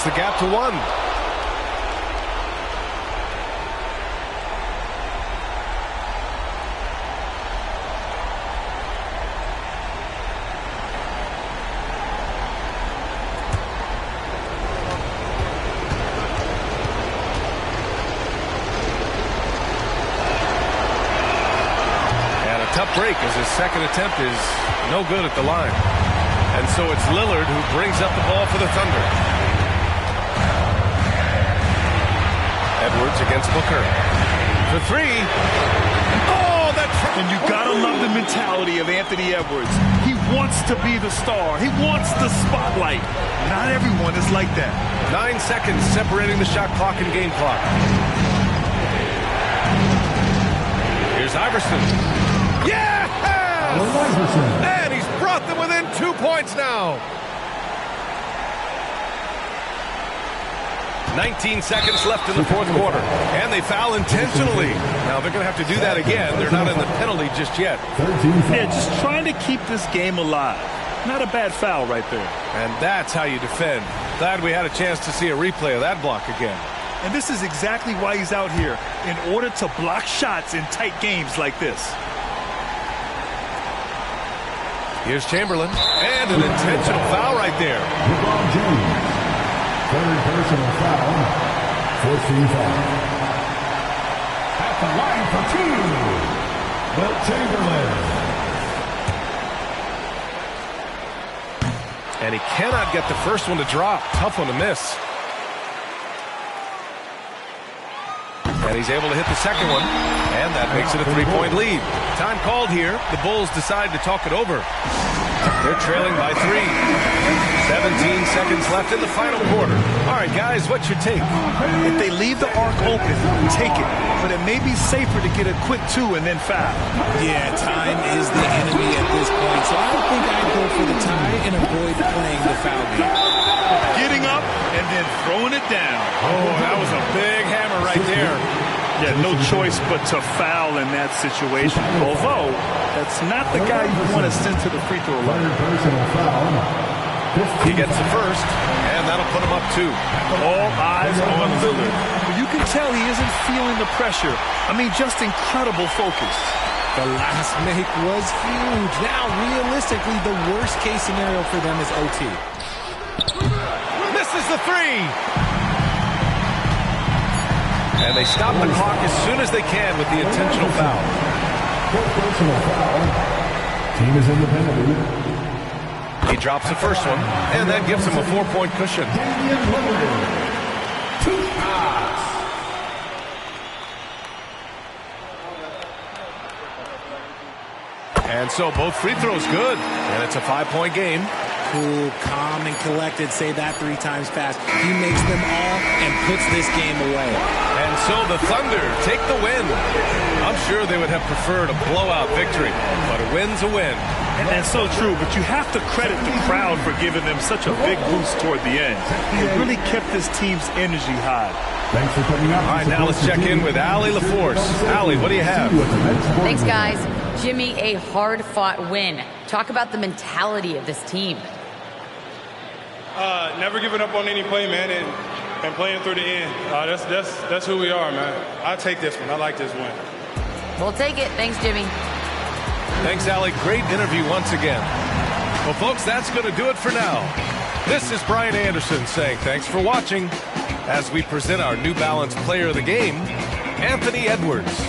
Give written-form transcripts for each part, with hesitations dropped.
narrows the gap to 1. Tough break as his second attempt is no good at the line. And so it's Lillard who brings up the ball for the Thunder. Edwards against Booker. For 3. Oh, that... And you gotta love the mentality of Anthony Edwards. He wants to be the star. He wants the spotlight. Not everyone is like that. 9 seconds separating the shot clock and game clock. Here's Iverson. Yes! And he's brought them within 2 points now. 19 seconds left in the fourth quarter. And they foul intentionally. Now they're going to have to do that again. They're not in the penalty just yet. Yeah, just trying to keep this game alive. Not a bad foul right there. And that's how you defend. Glad we had a chance to see a replay of that block again. And this is exactly why he's out here, in order to block shots in tight games like this. Here's Chamberlain, and an intentional foul right there. LeBron James, third personal foul, fourth team foul. At the line for 2, Wilt Chamberlain. And he cannot get the first one to drop. Tough one to miss. And he's able to hit the second one. And that makes it a 3-point lead. Time called here. The Bulls decide to talk it over. They're trailing by 3. 17 seconds left in the final quarter. All right, guys, what's your take? If they leave the arc open, take it. But it may be safer to get a quick 2 and then foul. Yeah, time is the enemy at this point. So I think I'd go for the tie and avoid playing the foul game. Getting up and then throwing it down. Oh, that was a big hammer right there. Yeah, no choice but to foul in that situation. Although, that's not the guy you want to send to the free throw line. Personal foul. He gets the first, and that'll put him up 2. All eyes on Lillard. But you can tell he isn't feeling the pressure. I mean, just incredible focus. The last make was huge. Now, realistically, the worst case scenario for them is OT. Misses the 3. And they stop the clock as soon as they can with the intentional foul. Fourth personal foul. Team is in the penalty. He drops the first one, and that gives him a 4-point cushion. Damian Lillard. 2 shots. And so both free throws good, and it's a 5-point game. Cool, calm, and collected. Say that 3 times fast. He makes them all and puts this game away. And so the Thunder take the win. I'm sure they would have preferred a blowout victory, but a win's a win. And that's so true, but you have to credit the crowd for giving them such a big boost toward the end. It really kept this team's energy high. Thanks for coming out. All right, now let's check in with Allie LaForce. Allie, what do you have? Thanks, guys. Jimmy, a hard-fought win. Talk about the mentality of this team. Never giving up on any play, man, and playing through the end. That's who we are, man. I take this one. I like this win. We'll take it. Thanks, Jimmy. Thanks, Allie. Great interview once again. Well, folks, that's going to do it for now. This is Brian Anderson saying thanks for watching as we present our New Balance Player of the Game, Anthony Edwards.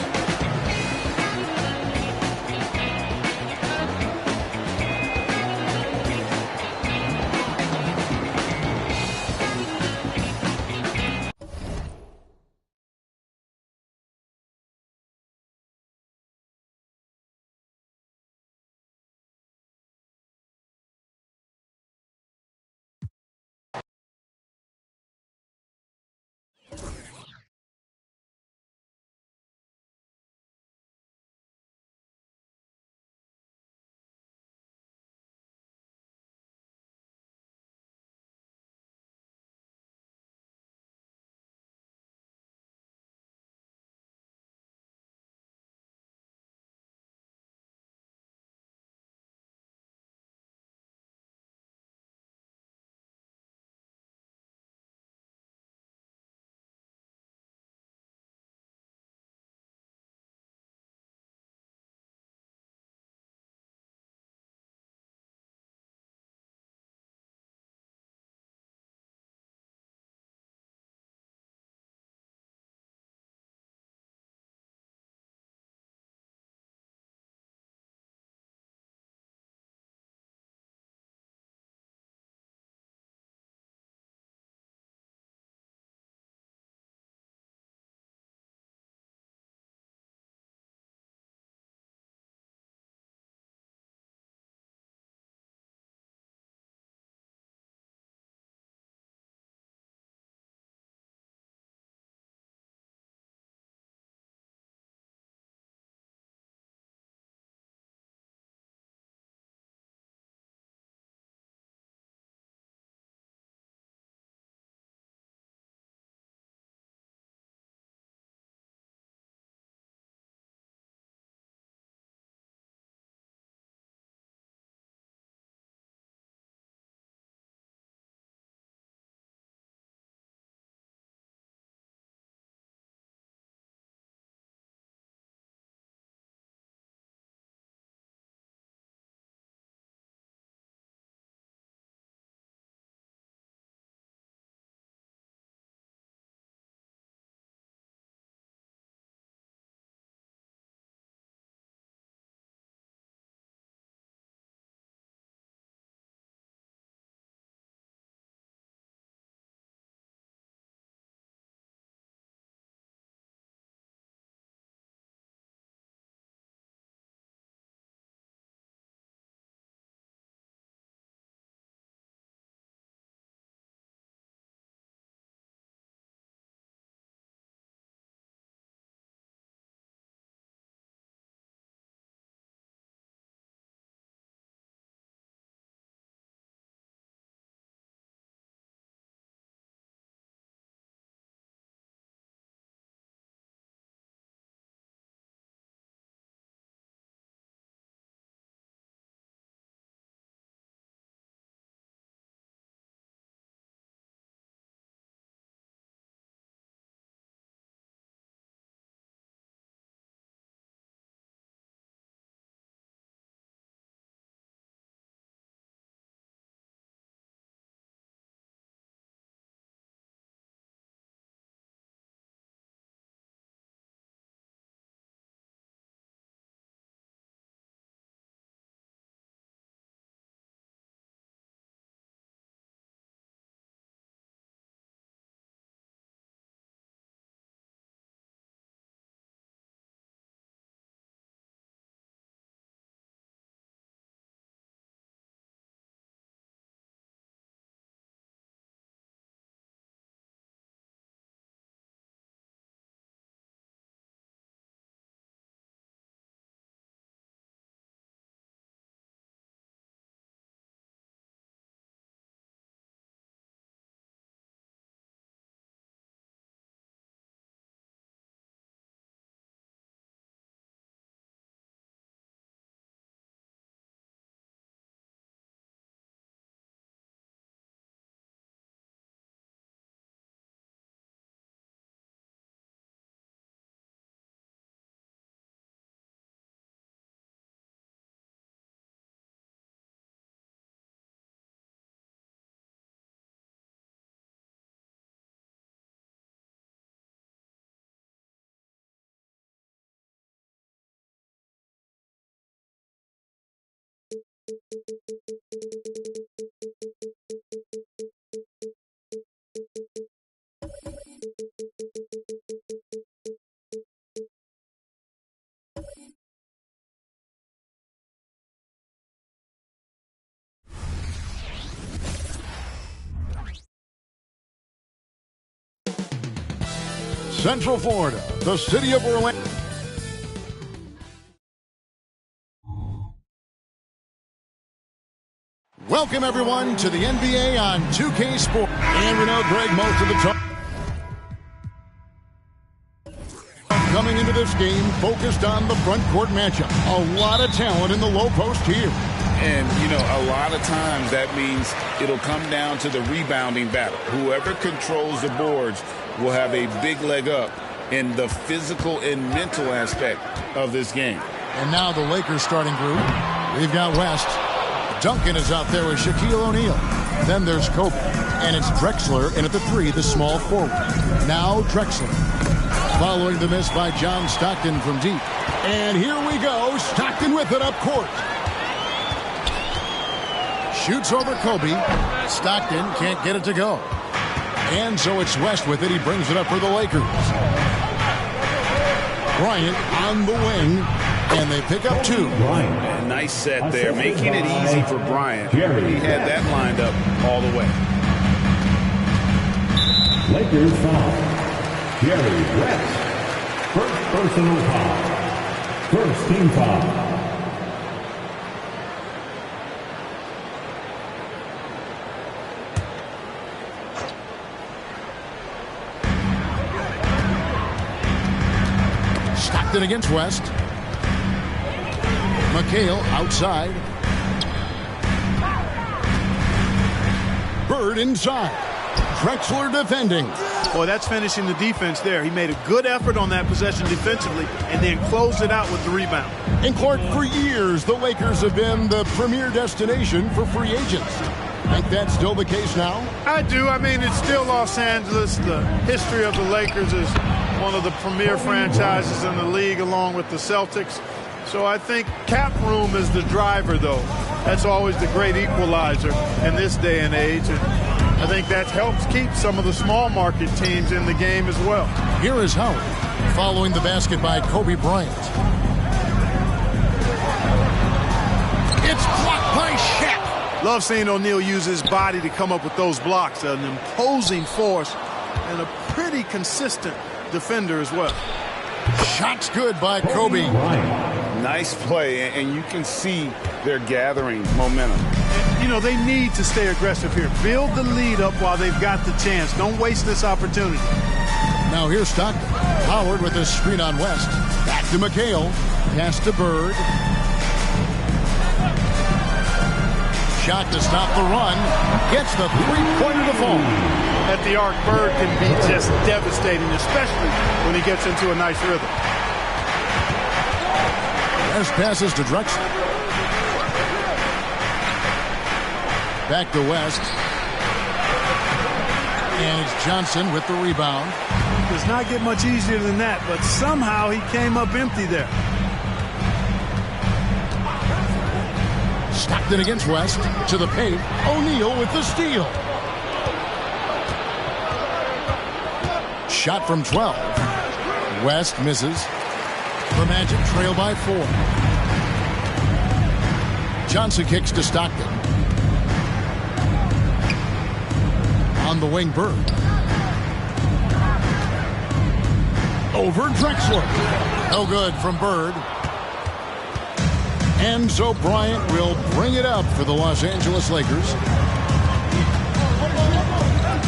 Central Florida, the city of Orlando. Welcome, everyone, to the NBA on 2K Sports. And we know Greg, most of the time coming into this game focused on the front court matchup. A lot of talent in the low post here. And, you know, a lot of times that means it'll come down to the rebounding battle. Whoever controls the boards will have a big leg up in the physical and mental aspect of this game. And now the Lakers starting group. We've got West. Duncan is out there with Shaquille O'Neal. Then there's Kobe. And it's Drexler in at the 3, the small forward. Now Drexler. Following the miss by John Stockton from deep. And here we go. Stockton with it up court. Shoots over Kobe. Stockton can't get it to go. And so it's West with it. He brings it up for the Lakers. Bryant on the wing. And they pick up 2. A nice set there, making it easy for Bryant. He had that lined up all the way. Lakers foul. Jerry West. First personal foul. First team foul. Stockton against West. McHale outside. Bird inside. Drexler defending. Boy, that's finishing the defense there. He made a good effort on that possession defensively and then closed it out with the rebound. And Clark, for years, the Lakers have been the premier destination for free agents. Think that's still the case now? I do. I mean, it's still Los Angeles. The history of the Lakers is one of the premier franchises in the league along with the Celtics. So I think cap room is the driver, though. That's always the great equalizer in this day and age. And I think that helps keep some of the small market teams in the game as well. Here is Howard following the basket by Kobe Bryant. It's blocked by Shaq. Love seeing O'Neal use his body to come up with those blocks. An imposing force and a pretty consistent defender as well. Shot's good by Kobe. Nice play, and you can see they're gathering momentum. You know, they need to stay aggressive here. Build the lead up while they've got the chance. Don't waste this opportunity. Now here's Stockton. Howard with a screen on West. Back to McHale. Pass to Bird. Shot to stop the run. Gets the three-pointer to fall. At the arc, Bird can be just devastating, especially when he gets into a nice rhythm. There's passes to Drexler. Back to West. And it's Johnson with the rebound. Does not get much easier than that, but somehow he came up empty there. Stockton against West. To the paint. O'Neal with the steal. Shot from 12. West misses. The Magic trail by 4. Johnson kicks to Stockton. On the wing, Bird. Over Drexler. No good from Bird. And so Bryant will bring it up for the Los Angeles Lakers.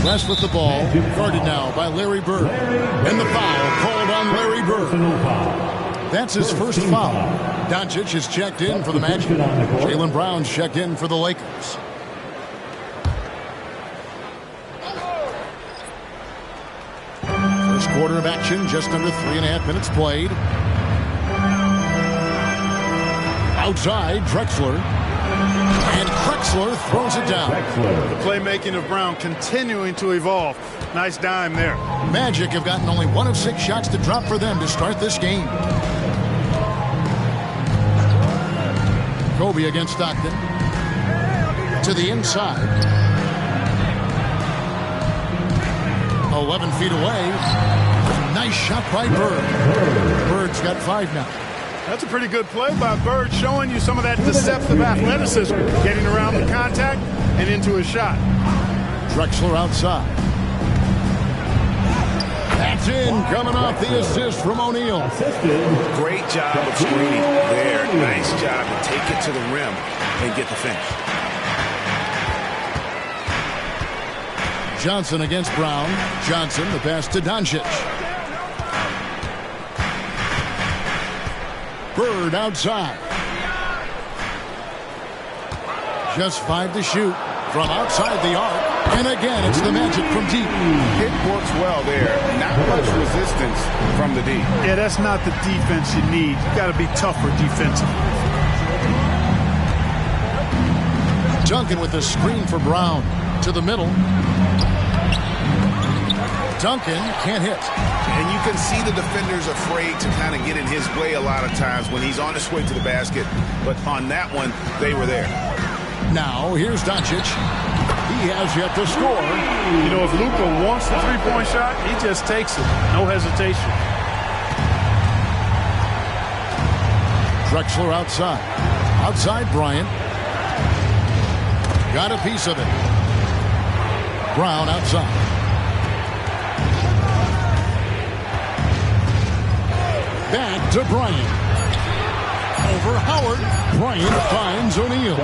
West with the ball. Guarded now by Larry Bird. And the foul called on Larry Bird. That's his first foul. Doncic has checked in for the Magic. Jaylen Brown's checked in for the Lakers. First quarter of action, just under 3.5 minutes played. Outside, Drexler. And Drexler throws it down. The playmaking of Brown continuing to evolve. Nice dime there. Magic have gotten only 1 of 6 shots to drop for them to start this game. Kobe against Stockton. to the inside. 11 feet away. Nice shot by Bird. Bird's got 5 now. That's a pretty good play by Bird, showing you some of that deceptive athleticism, getting around the contact and into a shot. Drexler outside. That's in, coming off the assist from O'Neal. Great job of screening there. Nice job to take it to the rim and get the finish. Johnson against Brown. Johnson, the pass to Doncic. Bird outside. Just 5 to shoot from outside the arc. And again, it's the Magic from deep. It works well there. Not much resistance from the D. Yeah, that's not the defense you need. You got to be tougher defensively. Duncan with the screen for Brown. To the middle. Duncan can't hit. And you can see the defenders afraid to kind of get in his way a lot of times when he's on his way to the basket. But on that one, they were there. Now, here's Doncic. He has yet to score. You know, if Luka wants the three-point shot, he just takes it. No hesitation. Drexler outside. Outside Bryant. Got a piece of it. Brown outside. Back to Bryant. Over Howard. Bryant finds O'Neal.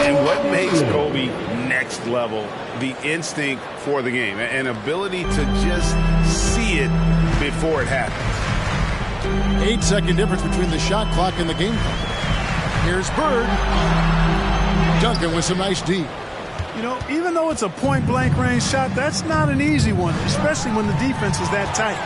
And what makes Kobe next level? The instinct for the game. An ability to just see it before it happens. 8-second difference between the shot clock and the game clock. Here's Bird. Duncan with some nice D. You know, even though it's a point-blank range shot, that's not an easy one, especially when the defense is that tight.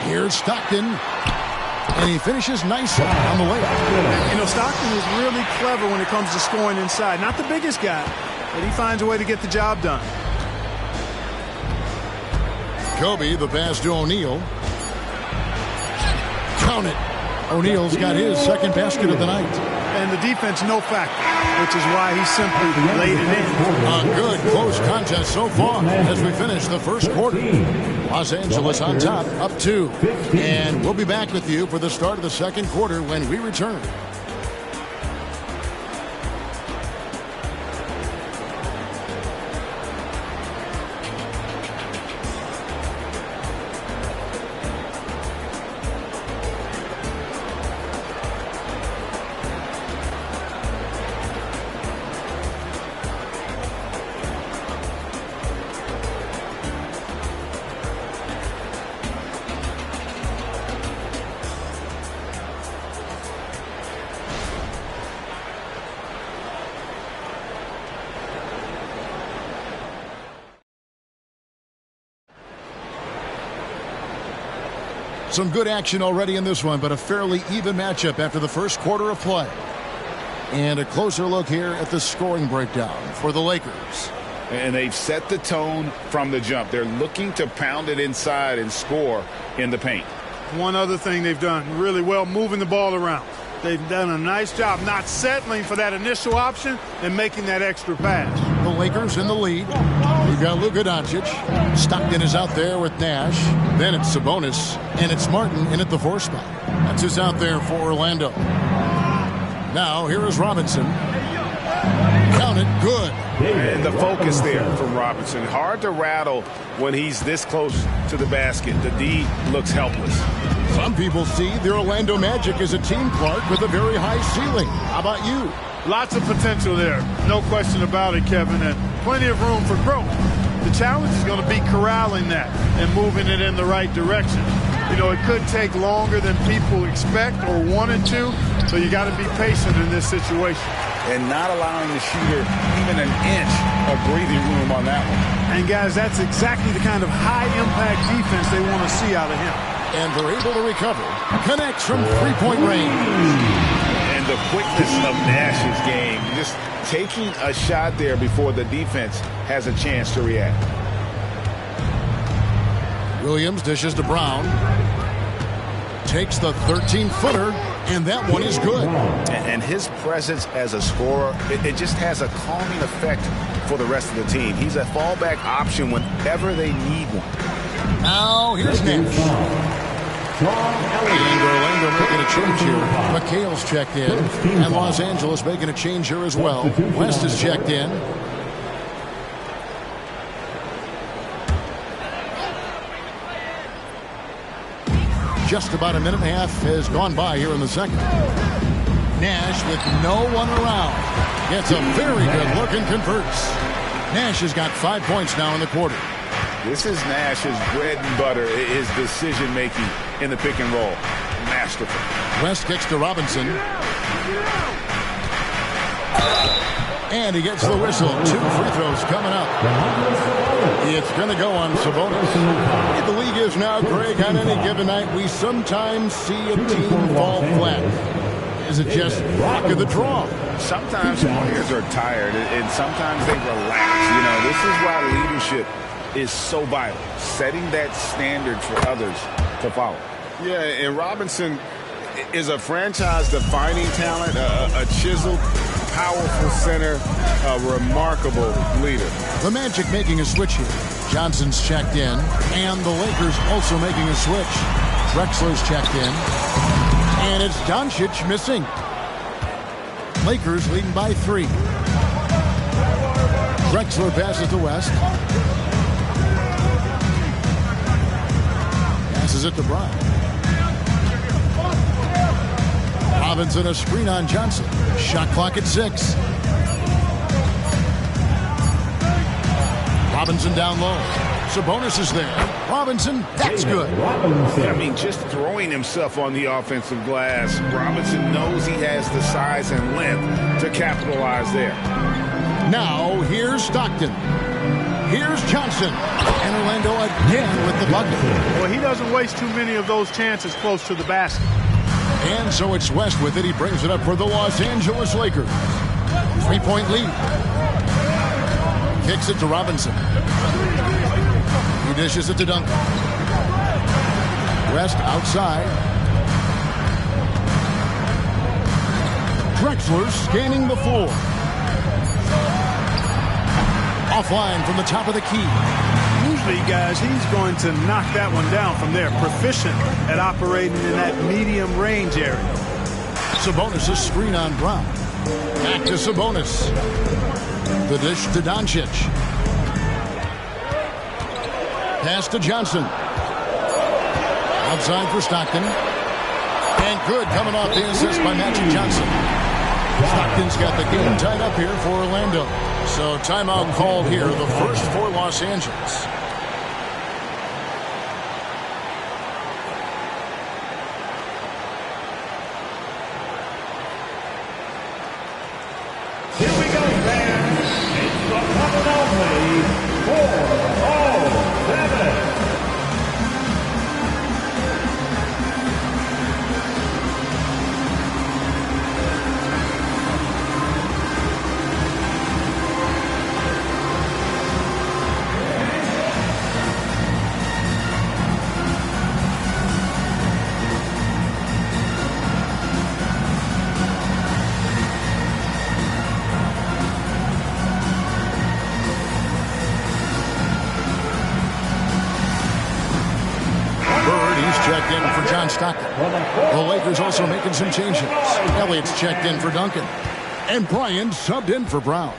Here's Stockton. And he finishes nicely on the layup. You know, Stockton is really clever when it comes to scoring inside. Not the biggest guy, but he finds a way to get the job done. Kobe, the pass to O'Neal. Count it. O'Neal's got his second basket of the night. And the defense, no factor, which is why he simply laid it in. A good close contest so far as we finish the first quarter. Los Angeles on top, up 2. And we'll be back with you for the start of the second quarter when we return. Some good action already in this one, but a fairly even matchup after the first quarter of play. And a closer look here at the scoring breakdown for the Lakers. And they've set the tone from the jump. They're looking to pound it inside and score in the paint. One other thing they've done really well, moving the ball around. They've done a nice job not settling for that initial option and making that extra pass. The Lakers in the lead. We've got Luka Doncic. Stockton is out there with Nash. Then it's Sabonis. And it's Martin in at the 4 spot. That's who's out there for Orlando. Now, here is Robinson. Count it, good. And the focus there from Robinson. Hard to rattle when he's this close to the basket. The D looks helpless. Some people see the Orlando Magic as a team, Clark, with a very high ceiling. How about you? Lots of potential there. No question about it, Kevin, and plenty of room for growth. The challenge is going to be corralling that and moving it in the right direction. You know, it could take longer than people expect or wanted to, so you got to be patient in this situation. And not allowing the shooter even an inch of breathing room on that one. And, guys, that's exactly the kind of high-impact defense they want to see out of him. And they're able to recover. Connects from three-point range. And the quickness of Nash's game. Just taking a shot there before the defense has a chance to react. Williams dishes to Brown. takes the 13-footer, and that one is good. And his presence as a scorer, it just has a calming effect for the rest of the team. He's a fallback option whenever they need one. Now here's Nash. And Orlando making a change here. McHale's checked in, and Los Angeles making a change here as well. West is checked in. Just about a minute and a half has gone by here in the second. Nash with no one around. Gets a very good look and converts. Nash has got 5 points now in the quarter. This is Nash's bread and butter, his decision-making in the pick and roll. Masterful. West kicks to Robinson. And he gets the whistle. 2 free throws coming up. It's going to go on Sabonis. The league is now, Greg, on any given night, we sometimes see a team fall flat. Is it just luck of the draw? Sometimes players are tired, and sometimes they relax. You know, this is why leadership is so vital, setting that standard for others to follow. Yeah, and Robinson is a franchise-defining talent, a chiseled, powerful center, a remarkable leader. The Magic making a switch here. Johnson's checked in, and the Lakers also making a switch. Drexler's checked in, and it's Doncic missing. Lakers leading by 3. Drexler passes to West. Passes it to Brown. Robinson a screen on Johnson. Shot clock at 6. Robinson down low. Sabonis is there. Robinson, that's good. I mean, just throwing himself on the offensive glass. Robinson knows he has the size and length to capitalize there. Now, here's Stockton. Here's Johnson. And Orlando again with the bucket. Well, he doesn't waste too many of those chances close to the basket. And so it's West with it. He brings it up for the Los Angeles Lakers. 3-point lead. Kicks it to Robinson. He dishes it to Duncan. West outside. Drexler scanning the floor. Offline from the top of the key. Usually, guys, he's going to knock that one down from there. Proficient at operating in that medium range area. Sabonis' screen on Brown. Back to Sabonis. The dish to Doncic. Pass to Johnson. Outside for Stockton. And good coming off the assist by Magic Johnson. Stockton's got the game tied up here for Orlando. So timeout called here, the first for Los Angeles. Here we go, fans. It's the one and only 407. Checked in for John Stockton. The Lakers also making some changes. Elliott's checked in for Duncan. And Bryant subbed in for Brown.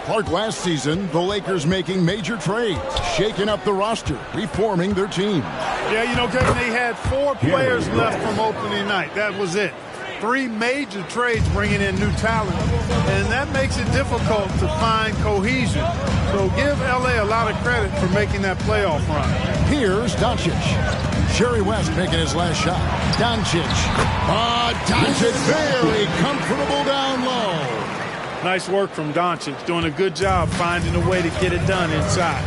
Clark, last season, the Lakers making major trades, shaking up the roster, reforming their team. Yeah, you know, Kevin, they had 4 players left from opening night. That was it. 3 major trades bringing in new talent, and that makes it difficult to find cohesion. So give L.A. a lot of credit for making that playoff run. Here's Doncic. Jerry West making his last shot. Doncic. Doncic very comfortable down low. Nice work from Doncic, doing a good job finding a way to get it done inside.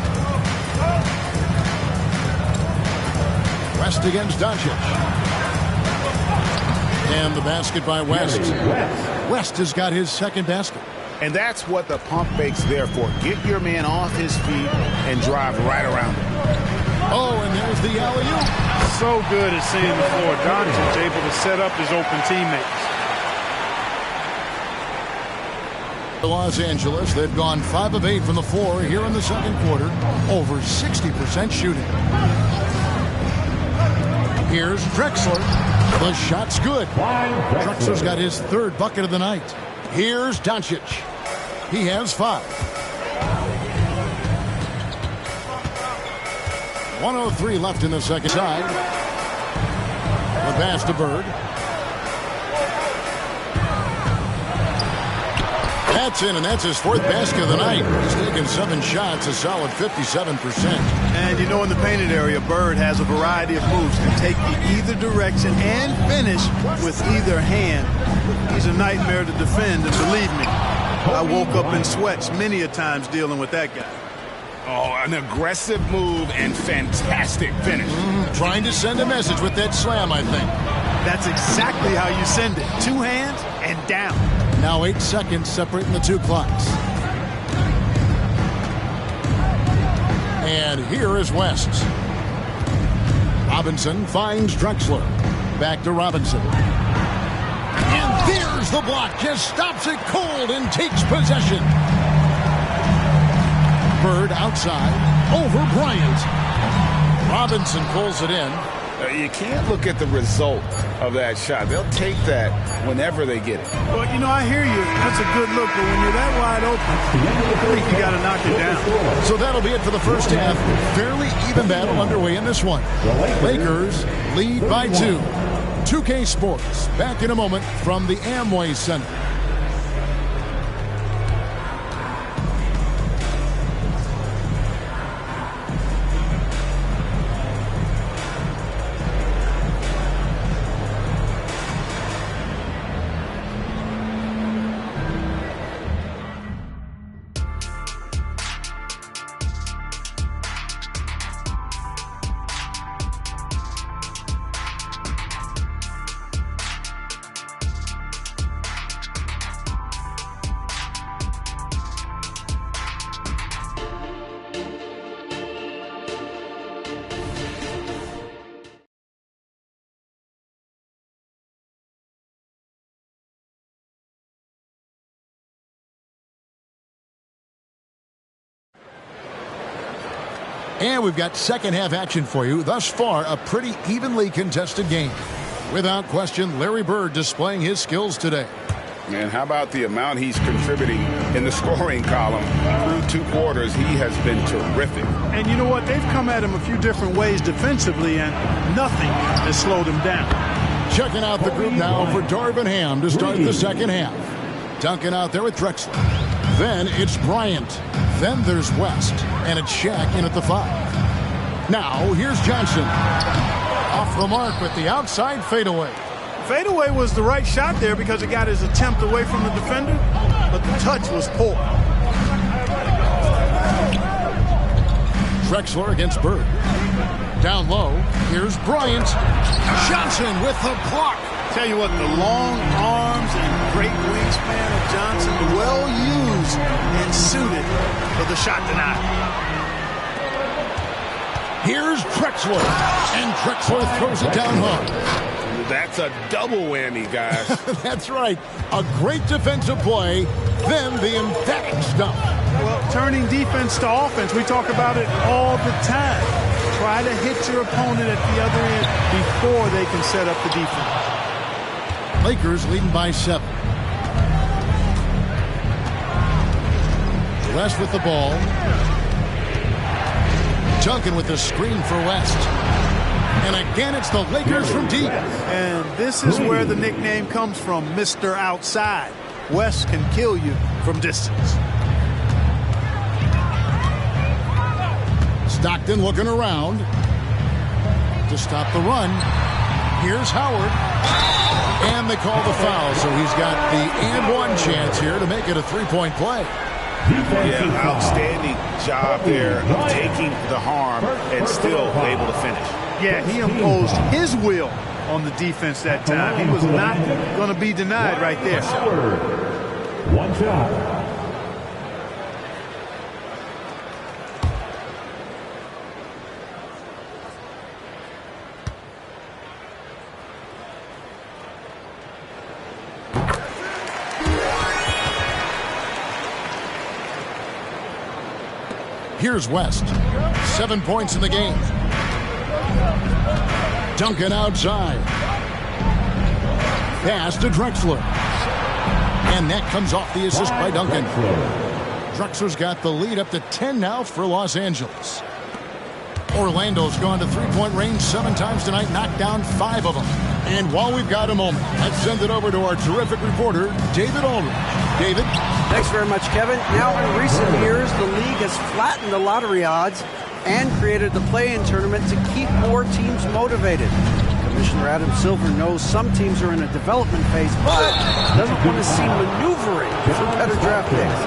West against Doncic. And the basket by West. West has got his second basket. And that's what the pump fake's there for. Get your man off his feet and drive right around him. Oh, and there's the alley-oop. So good at seeing the floor. Doncic's able to set up his open teammates. Los Angeles, they've gone 5 of 8 from the floor here in the second quarter. Over 60% shooting. Here's Drexler. The shot's good. Drexler's got his 3rd bucket of the night. Here's Doncic. He has 5. 1:03 left in the second side. The pass to Bird. That's in, and that's his 4th basket of the night. He's taken 7 shots, a solid 57%. And you know, in the painted area, Bird has a variety of moves. Can take you either direction and finish with either hand. He's a nightmare to defend, and believe me, I woke up in sweats many a times dealing with that guy. Oh, an aggressive move and fantastic finish. Trying to send a message with that slam, I think. That's exactly how you send it. 2 hands and down. Now 8 seconds separating the 2 clocks. And here is West. Robinson finds Drexler. Back to Robinson. And there's the block. Just stops it cold and takes possession. Bird outside. Over Bryant. Robinson pulls it in. You can't look at the result of that shot. They'll take that whenever they get it. Well, you know, I hear you. That's a good look, but when you're that wide open, I think you got to knock it down. So that'll be it for the first half. Fairly even battle underway in this one. Lakers lead by 2. 2K Sports back in a moment from the Amway Center. And we've got second half action for you. Thus far, a pretty evenly contested game. Without question, Larry Bird displaying his skills today. Man, how about the amount he's contributing in the scoring column? Through 2 quarters, he has been terrific. And you know what? They've come at him a few different ways defensively, and nothing has slowed him down. Checking out the group now for Darvin Ham to start the second half. Duncan out there with Drexler. Then it's Bryant. Then there's West. And it's Shaq in at the 5. Now, here's Johnson. Off the mark with the outside fadeaway. Fadeaway was the right shot there because it got his attempt away from the defender, but the touch was poor. Drexler against Bird. Down low, here's Bryant. Johnson with the block. Tell you what, the long arms and great wingspan of Johnson, well used and suited for the shot denied. Here's Drexler, and Drexler throws it down hard. That's a double whammy, guys. That's right. A great defensive play, then the emphatic stuff. Well, turning defense to offense, we talk about it all the time. Try to hit your opponent at the other end before they can set up the defense. Lakers leading by 7. West with the ball. Duncan with the screen for West. And again, it's the Lakers from deep. And this is where the nickname comes from, Mr. Outside. West can kill you from distance. Stockton looking around to stop the run. Here's Howard. And they call the foul, so he's got the and one chance here to make it a three-point play. Yeah, outstanding job there of taking the harm and still able to finish. Yeah, he imposed his will on the defense that time. He was not going to be denied right there. One shot. Here's West. 7 points in the game. Duncan outside. Pass to Drexler. And that comes off the assist by Duncan. Drexler's got the lead up to 10 now for Los Angeles. Orlando's gone to three-point range 7 times tonight, knocked down 5 of them. And while we've got a moment, let's send it over to our terrific reporter, David Aldridge. David? Thanks very much, Kevin. Now, in recent years, the league has flattened the lottery odds and created the play-in tournament to keep more teams motivated. Commissioner Adam Silver knows some teams are in a development phase, but doesn't want to see maneuvering for better draft picks.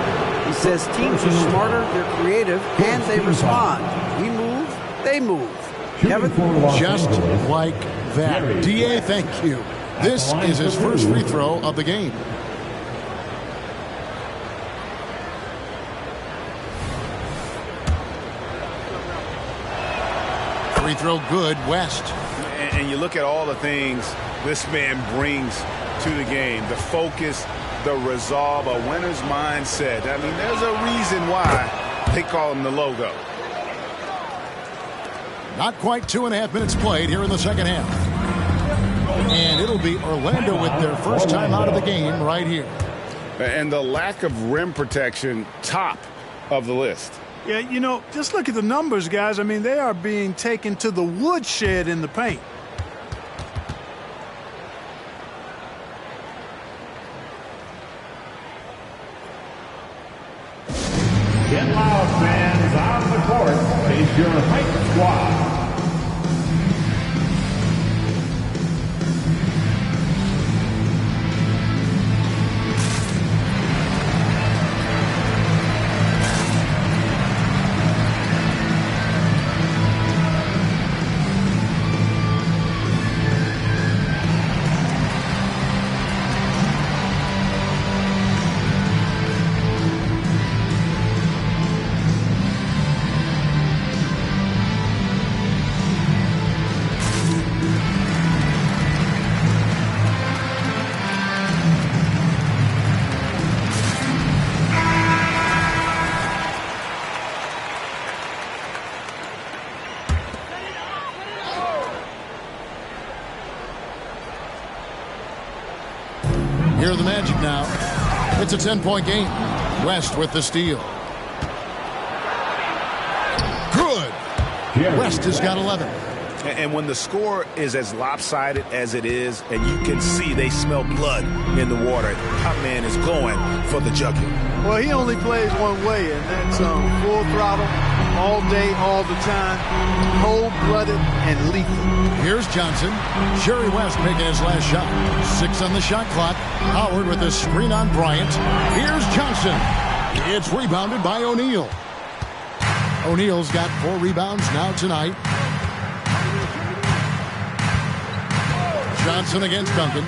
He says teams are smarter, they're creative, and they respond. We move, they move. Kevin? Just like that. D.A., thank you. This is his first free throw of the game. Free throw good, West. And you look at all the things this man brings to the game. The focus, the resolve, a winner's mindset. I mean, there's a reason why they call him the logo. Not quite 2.5 minutes played here in the second half. And it'll be Orlando with their first time out of the game right here. And the lack of rim protection, top of the list. Yeah, you know, just look at the numbers, guys. I mean, they are being taken to the woodshed in the paint. Get loud, fans, on the court. Face your hype squad. Here are the Magic now. It's a 10-point game. West with the steal. Good. West has got 11. And when the score is as lopsided as it is, and you can see they smell blood in the water, that man is going for the jugular. Well, he only plays one way, and that's full throttle, all day, all the time, cold-blooded and lethal. Here's Johnson. Jerry West making his last shot. 6 on the shot clock. Howard with a screen on Bryant. Here's Johnson. It's rebounded by O'Neal. O'Neal's got 4 rebounds now tonight. Johnson against Duncan.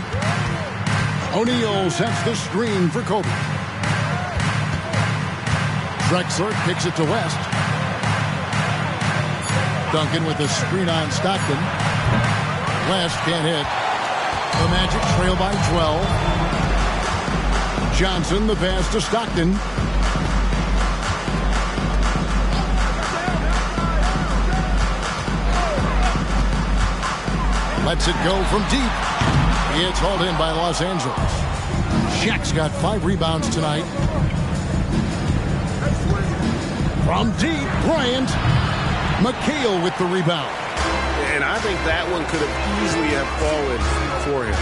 O'Neal sets the screen for Kobe. Drexler kicks it to West. Duncan with the screen on Stockton. West can't hit. The Magic trail by 12. Johnson the pass to Stockton. Lets it go from deep. It's hauled in by Los Angeles. Shaq's got 5 rebounds tonight. From deep, Bryant. McHale with the rebound. And I think that one could have easily have fallen for him.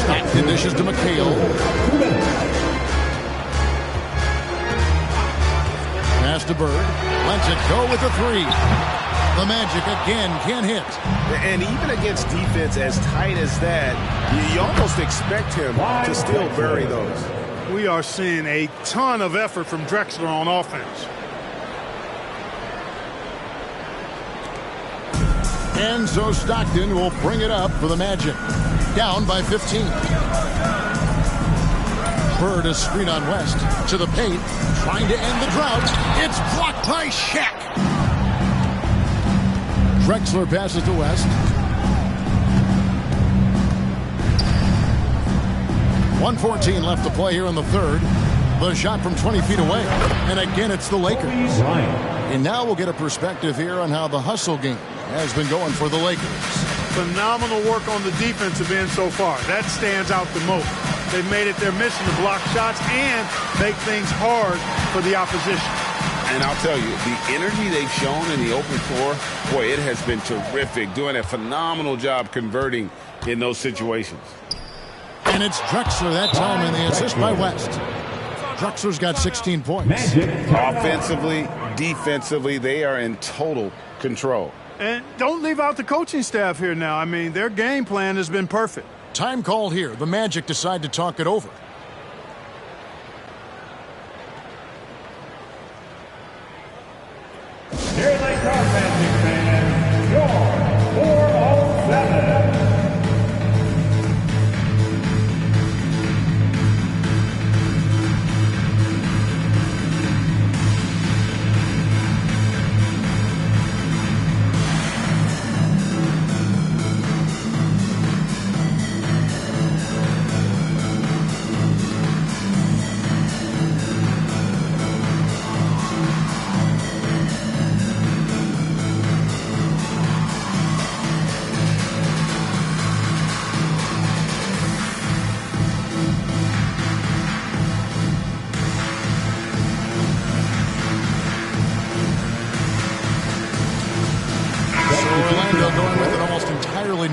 Stockton dishes to McHale. Pass to Bird. Lets it go with the 3. The Magic again can't hit. And even against defense as tight as that, you almost expect him to still bury those. We are seeing a ton of effort from Drexler on offense. And so Stockton will bring it up for the Magic. Down by 15. Bird a screen on West. To the paint. Trying to end the drought. It's blocked by Shaq. Drexler passes to West. 1:14 left to play here in the third. The shot from 20 feet away. And again, it's the Lakers. And now we'll get a perspective here on how the hustle game has been going for the Lakers. Phenomenal work on the defensive end so far. That stands out the most. They've made it their mission to block shots and make things hard for the opposition. And I'll tell you, the energy they've shown in the open floor, boy, it has been terrific. Doing a phenomenal job converting in those situations. And it's Drexler that time, and the assist by West. Drexler's got 16 points. Offensively, defensively, they are in total control. And don't leave out the coaching staff here now. I mean, their game plan has been perfect. Time called here. The Magic decide to talk it over. Here they come, Magic fans. Your 407.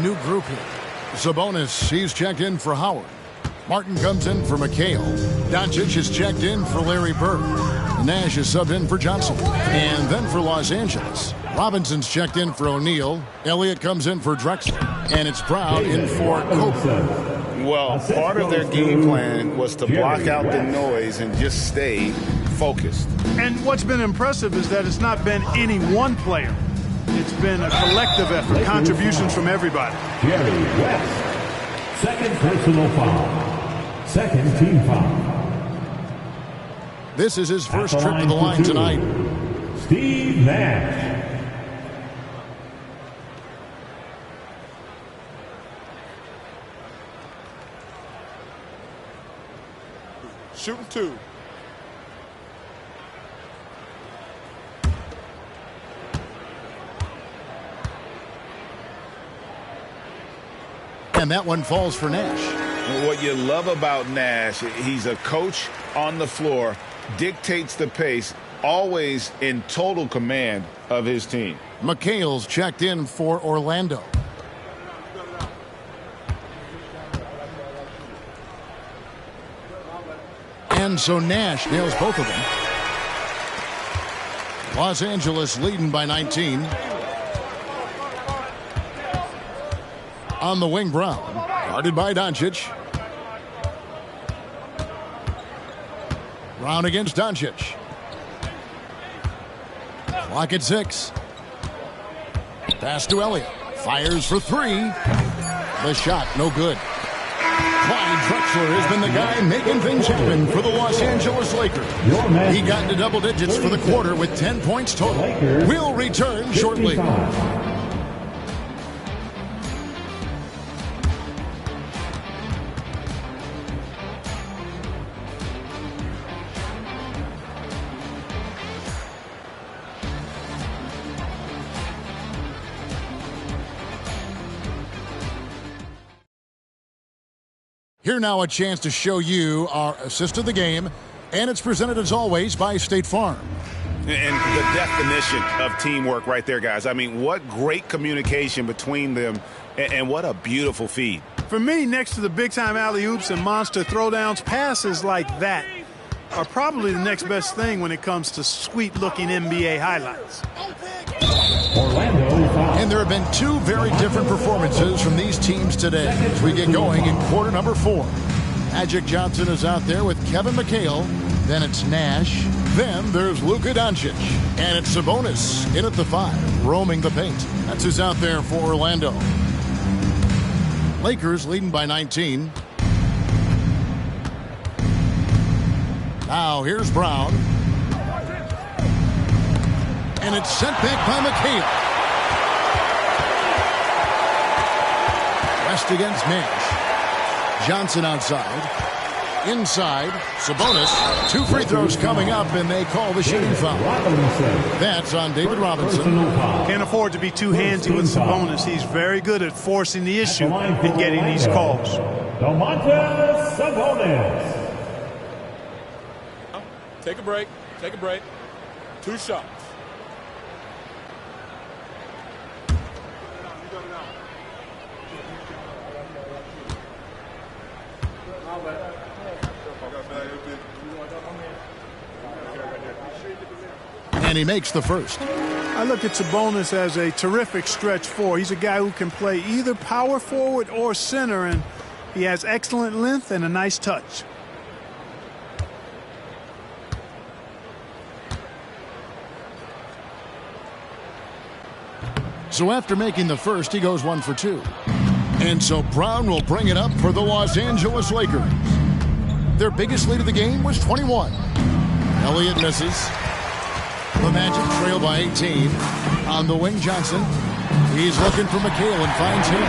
New group here. Sabonis, he's checked in for Howard. Martin comes in for McHale. Doncic is checked in for Larry Bird. Nash is subbed in for Johnson. And then for Los Angeles, Robinson's checked in for O'Neal. Elliott comes in for Drexler. And it's Brown in for Kobe. Well, part of their game plan was to block out the noise and just stay focused. And what's been impressive is that it's not been any one player. It's been a collective effort, contributions from everybody. Jerry West, second personal foul, second team foul. This is his first trip to the line tonight. Steve Nash. Shooting two. And that one falls for Nash. What you love about Nash, he's a coach on the floor, dictates the pace, always in total command of his team. McHale's checked in for Orlando. And so Nash nails both of them. Los Angeles leading by 19. On the wing, Brown. Guarded by Doncic. Brown against Doncic. Clock at 6. Pass to Elliott. Fires for 3. The shot, no good. Clyde Drexler has been the guy making things happen for the Los Angeles Lakers. He got into double digits for the quarter with 10 points total. We'll return shortly. Here now a chance to show you our assist of the game, and it's presented as always by State Farm. And the definition of teamwork right there, guys. I mean, what great communication between them, and what a beautiful feed. For me, next to the big-time alley-oops and monster throwdowns, passes like that are probably the next best thing when it comes to sweet-looking NBA highlights. And there have been two very different performances from these teams today as we get going in quarter number 4. Magic Johnson is out there with Kevin McHale. Then it's Nash. Then there's Luka Doncic. And it's Sabonis in at the 5, roaming the paint. That's who's out there for Orlando. Lakers leading by 19. Now here's Brown. And it's sent back by McHale. West against Nash. Johnson outside. inside. Sabonis. 2 free throws coming up, and they call the shooting foul. That's on David Robinson. Can't afford to be too handsy with Sabonis. He's very good at forcing the issue and getting these calls. Domantas Sabonis. Take a break. Take a break. 2 shots. And he makes the first. I look at Sabonis as a terrific stretch 4. He's a guy who can play either power forward or center, and he has excellent length and a nice touch. So after making the first, he goes 1 for 2. And so Brown will bring it up for the Los Angeles Lakers. Their biggest lead of the game was 21. Elliott misses. The Magic trail by 18. On the wing, Johnson. He's looking for McHale and finds him.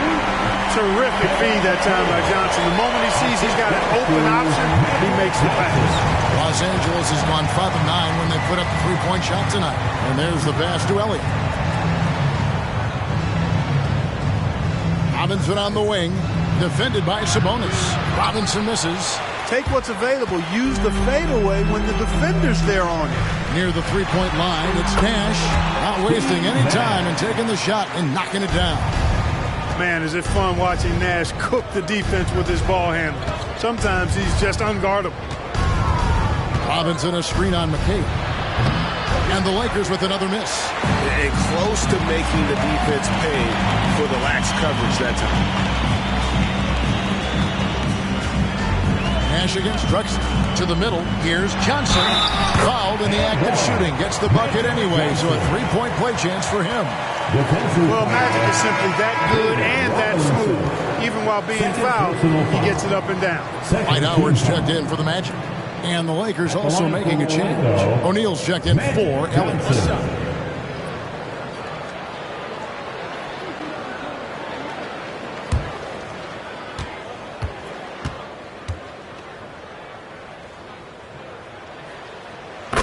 Terrific feed that time by Johnson. The moment he sees he's got an open option, he makes the pass. Los Angeles has gone 5 of 9 when they put up the 3-point shot tonight. And there's the pass to Elliott. Robinson on the wing, defended by Sabonis. Robinson misses. Take what's available. Use the fadeaway when the defender's there on it. Near the 3-point line, it's Nash. Not wasting any time and taking the shot and knocking it down. Man, is it fun watching Nash cook the defense with his ball handle. Sometimes he's just unguardable. Robinson a screen on McCabe. And the Lakers with another miss. And close to making the defense pay for the lax coverage that time. Nash against Drexler. To the middle. Here's Johnson. Fouled in the act of shooting. Gets the bucket anyway, so a 3-point play chance for him. Well, Magic is simply that good and that smooth. Even while being fouled, he gets it up and down. Dwight Howard's checked in for the Magic. And the Lakers also making a change. O'Neal's checked in for Elliott.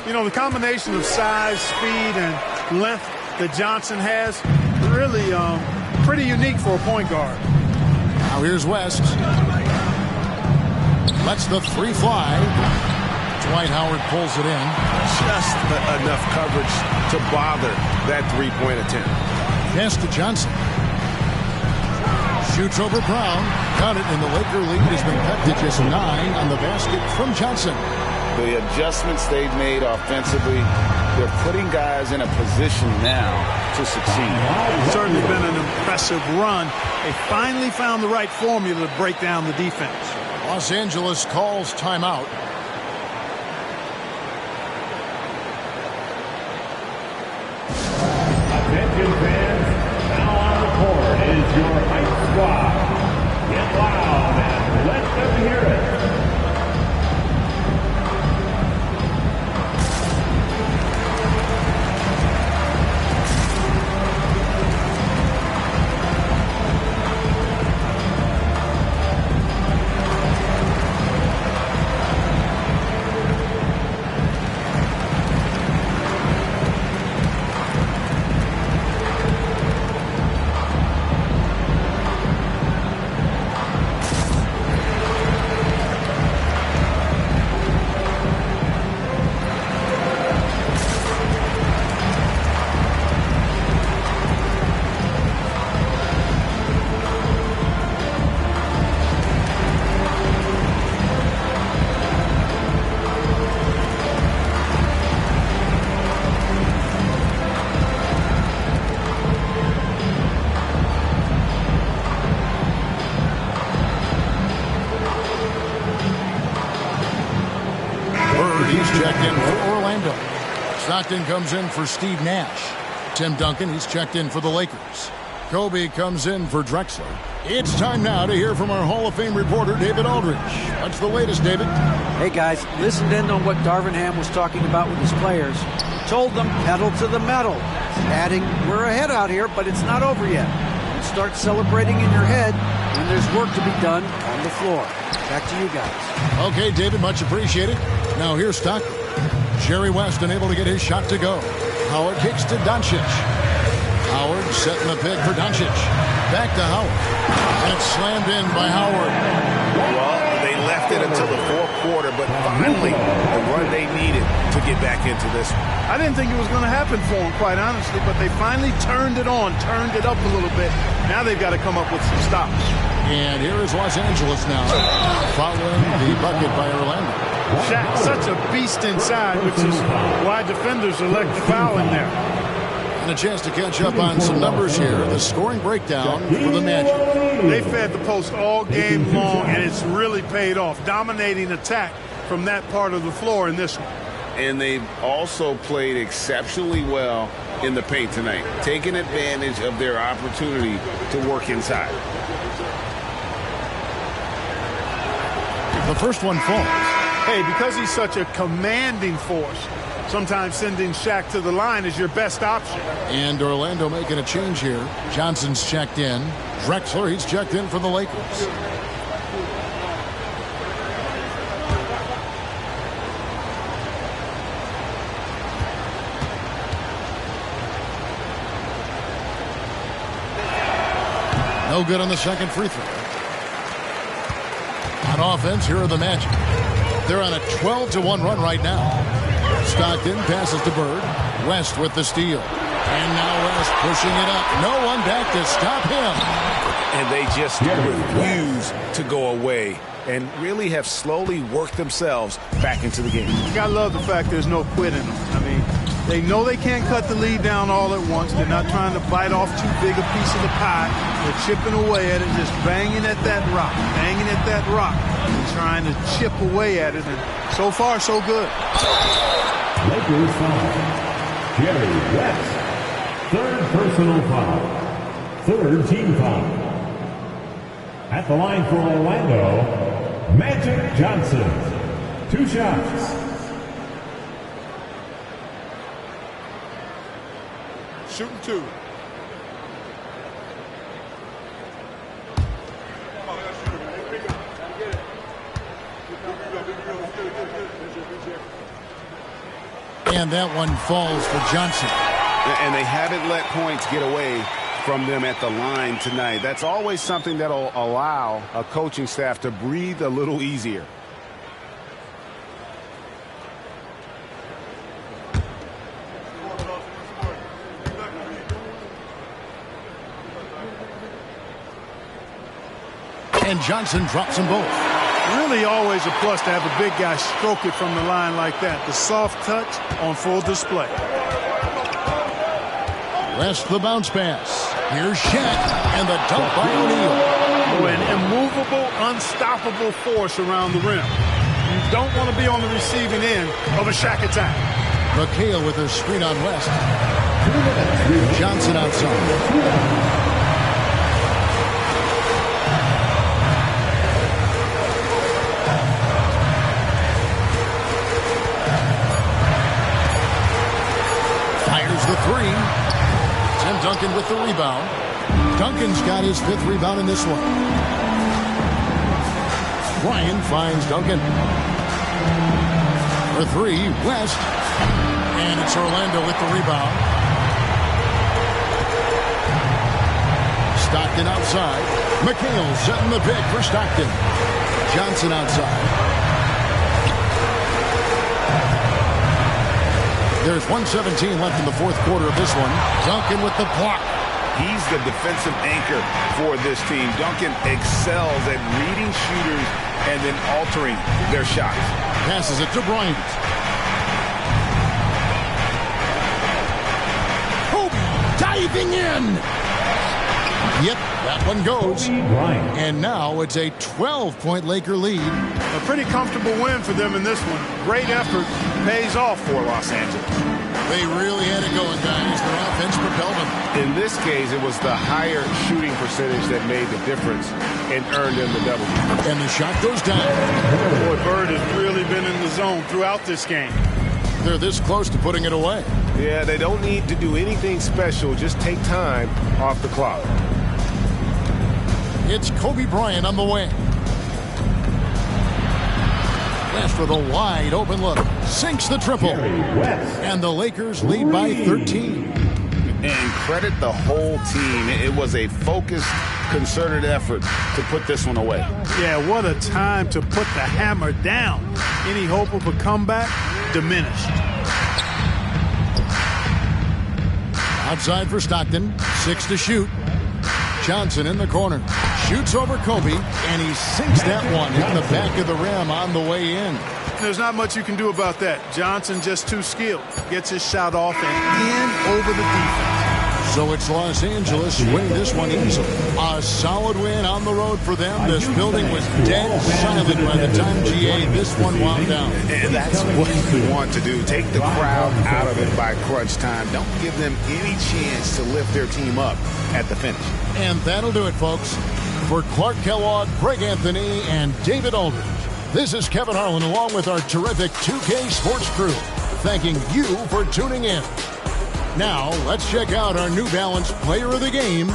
You know, the combination of size, speed, and length that Johnson has, really pretty unique for a point guard. Now here's West. Lets the 3 fly. Dwight Howard pulls it in. Just enough coverage to bother that 3-point attempt. Pass to Johnson. Shoots over Brown. Got it, and the Laker lead has been cut to just 9 on the basket from Johnson. The adjustments they've made offensively, they're putting guys in a position now to succeed. It's certainly been an impressive run. They finally found the right formula to break down the defense. Los Angeles calls timeout. Attention fans, now on the court is your hype squad. Get loud and let them hear it. Stockton comes in for Steve Nash. Tim Duncan, he's checked in for the Lakers. Kobe comes in for Drexler. It's time now to hear from our Hall of Fame reporter, David Aldridge. What's the latest, David? Hey, guys, listened in on what Darvin Ham was talking about with his players. Told them pedal to the metal. Adding, we're ahead out here, but it's not over yet. You start celebrating in your head when there's work to be done on the floor. Back to you guys. Okay, David, much appreciated. Now here's Stockton. Jerry West unable to get his shot to go. Howard kicks to Doncic. Howard setting the pick for Doncic. Back to Howard. And it's slammed in by Howard. Well, they left it until the fourth quarter, but finally the run they needed to get back into this one. I didn't think it was going to happen for them, quite honestly, but they finally turned it on, turned it up a little bit. Now they've got to come up with some stops. And here is Los Angeles now, following the bucket by Orlando. Shaq, such a beast inside, which is why defenders elect to foul in there. And a chance to catch up on some numbers here. The scoring breakdown for the Magic. They fed the post all game long, and it's really paid off. Dominating attack from that part of the floor in this one. And they've also played exceptionally well in the paint tonight, taking advantage of their opportunity to work inside. The first one falls. Hey, because he's such a commanding force, sometimes sending Shaq to the line is your best option. And Orlando making a change here. Johnson's checked in. Drexler, he's checked in for the Lakers. No good on the second free throw. On offense, here are the Magic. They're on a 12-1 run right now. Stockton passes to Bird. West with the steal. And now West pushing it up. No one back to stop him. And they just refuse to go away and really have slowly worked themselves back into the game. I love the fact there's no quit in them. I mean, they know they can't cut the lead down all at once. They're not trying to bite off too big a piece of the pie. They're chipping away at it, just banging at that rock, and trying to chip away at it. And so far, so good. Lakers foul. Jerry West. Third personal foul. Third team foul. At the line for Orlando, Magic Johnson. 2 shots. Shooting 2. And that one falls for Johnson. And they haven't let points get away from them at the line tonight. That's always something that'll allow a coaching staff to breathe a little easier. And Johnson drops them both. Really always a plus to have a big guy stroke it from the line like that. The soft touch on full display. West the bounce pass. Here's Shaq and the dunk by O'Neal. An immovable, unstoppable force around the rim. You don't want to be on the receiving end of a Shaq attack. McHale with her screen on West. Johnson outside. Fires the three. Tim Duncan with the rebound. Duncan's got his 5th rebound in this one. Bryan finds Duncan. For 3, West. And it's Orlando with the rebound. Stockton outside. McHale setting the pick for Stockton. Johnson outside. There's 1:17 left in the 4th quarter of this one. Duncan with the block. He's the defensive anchor for this team. Duncan excels at reading shooters and then altering their shots. Passes it to Bryant. Hope diving in. Yep, that one goes. And now it's a 12-point Laker lead. A pretty comfortable win for them in this one. Great effort pays off for Los Angeles. They really had it going, guys. Their offense propelled them. In this case, it was the higher shooting percentage that made the difference and earned them the W. And the shot goes down. Boy, Bird has really been in the zone throughout this game. They're this close to putting it away. Yeah, they don't need to do anything special. Just take time off the clock. It's Kobe Bryant on the wing. West with a wide open look. Sinks the triple. And the Lakers lead by 13. And credit the whole team. It was a focused, concerted effort to put this one away. Yeah, what a time to put the hammer down. Any hope of a comeback diminished. Outside for Stockton. 6 to shoot. Johnson in the corner. Shoots over Kobe, and he sinks that one in the back of the rim on the way in. There's not much you can do about that. Johnson just too skilled. Gets his shot off and in over the defense. So it's Los Angeles winning this one easily. A solid win on the road for them. This building was dead silent by the time GA this one wound down. And that's what you want to do. Take the crowd out of it by crunch time. Don't give them any chance to lift their team up at the finish. And that'll do it, folks. For Clark Kellogg, Greg Anthony, and David Aldridge, this is Kevin Harlan along with our terrific 2K Sports crew, thanking you for tuning in. Now, let's check out our New Balance Player of the Game,